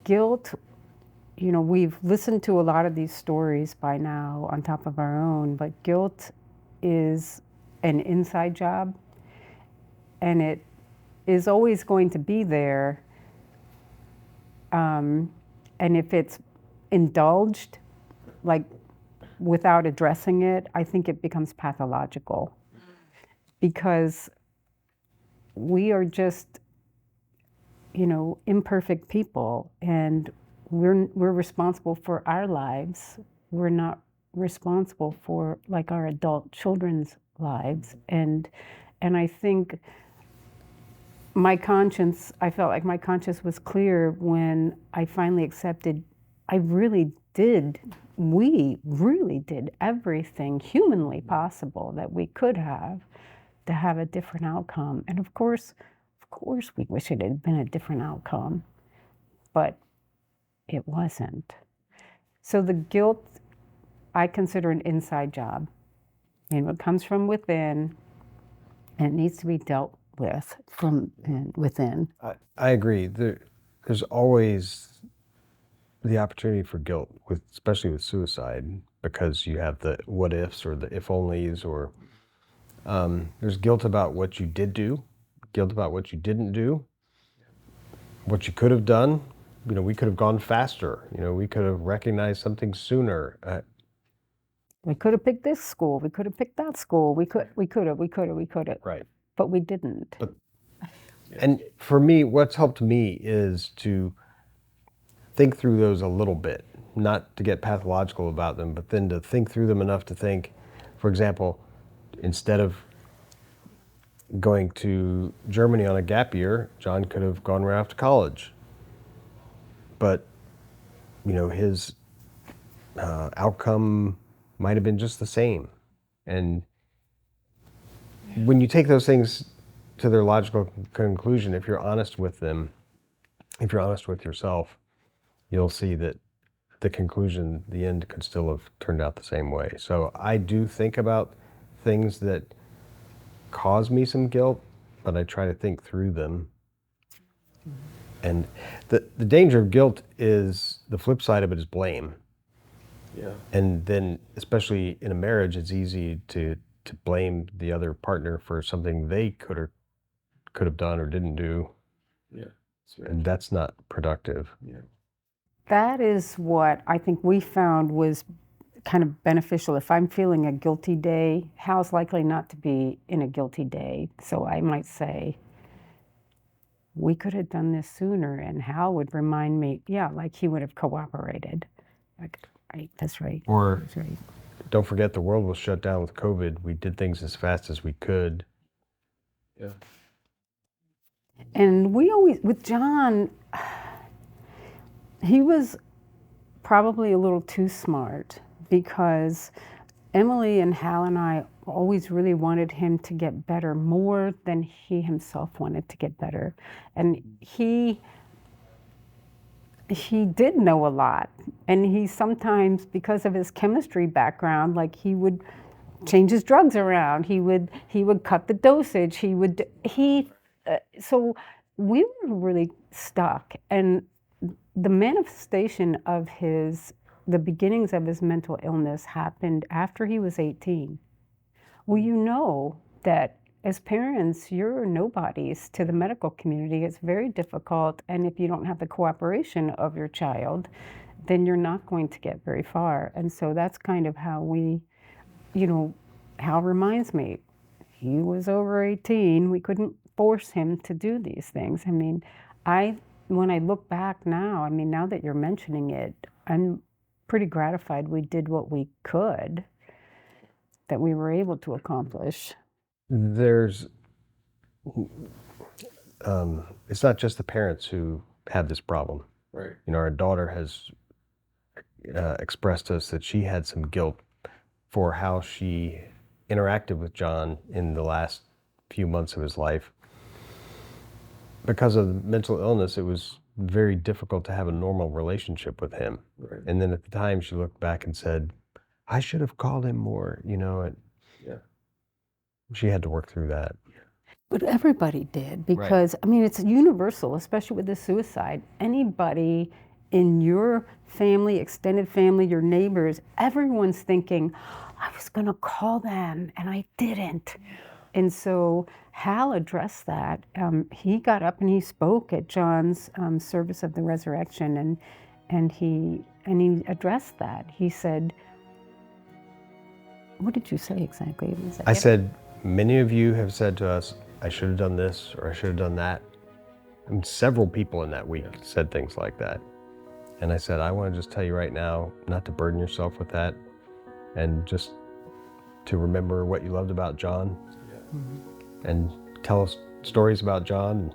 guilt, we've listened to a lot of these stories by now on top of our own, but guilt is an inside job, and it is always going to be there. And if it's indulged, like without addressing it, I think it becomes pathological, because we are just, imperfect people, and we're responsible for our lives. We're not responsible for like our adult children's lives. And I think I felt like my conscience was clear when I finally accepted we really did everything humanly possible that we could have to have a different outcome. And of course we wish it had been a different outcome, but it wasn't. So the guilt, I consider an inside job. It comes from within, and it needs to be dealt with from within. I agree. There's always the opportunity for guilt, especially with suicide, because you have the what ifs or the if onlys, or there's guilt about what you did do, guilt about what you didn't do, what you could have done. We could have gone faster. We could have recognized something sooner. We could have picked this school. We could have picked that school. We could have. Right. But we didn't. And for me, what's helped me is to think through those a little bit, not to get pathological about them, but then to think through them enough to think, for example, instead of going to Germany on a gap year, John could have gone right off to college. But, his outcome might have been just the same. And when you take those things to their logical conclusion, if you're honest with them, if you're honest with yourself, you'll see that the conclusion, the end, could still have turned out the same way. So I do think about things that cause me some guilt, but I try to think through them. And the danger of guilt is, the flip side of it is blame. Yeah. And then, especially in a marriage, it's easy to blame the other partner for something they could have done or didn't do. Yeah. And that's not productive. Yeah. That is what I think we found was kind of beneficial. If I'm feeling a guilty day, Hal's likely not to be in a guilty day. So I might say, we could have done this sooner, and Hal would remind me, like he would have cooperated. Like, right, that's right. Or, that's right. Don't forget, the world was shut down with COVID. We did things as fast as we could. Yeah. And we always, with John, he was probably a little too smart, because Emily and Hal and I always really wanted him to get better more than he himself wanted to get better. And he did know a lot. And he sometimes, because of his chemistry background, like he would change his drugs around. He would cut the dosage. So we were really stuck. And the manifestation of the beginnings of his mental illness happened after he was 18. Well, you know that as parents, you're nobodies to the medical community. It's very difficult. And if you don't have the cooperation of your child, then you're not going to get very far. And so that's kind of how Hal reminds me, he was over 18. We couldn't force him to do these things. I mean, when I look back now, now that you're mentioning it, I'm pretty gratified we did what we could, that we were able to accomplish. There's, it's not just the parents who have this problem. Right. Our daughter has expressed to us that she had some guilt for how she interacted with John in the last few months of his life. Because of mental illness, it was very difficult to have a normal relationship with him. Right. And then at the time, she looked back and said, I should have called him more, Yeah. She had to work through that. But everybody did, because, it's universal, especially with the suicide. Anybody in your family, extended family, your neighbors, everyone's thinking, I was going to call them and I didn't. And so Hal addressed that. He got up and he spoke at John's service of the resurrection, and he addressed that. He said, what did you say exactly? It was I said, many of you have said to us, I should have done this or I should have done that. And several people in that week said things like that. And I said, I want to just tell you right now, not to burden yourself with that, and just to remember what you loved about John, and tell us stories about John,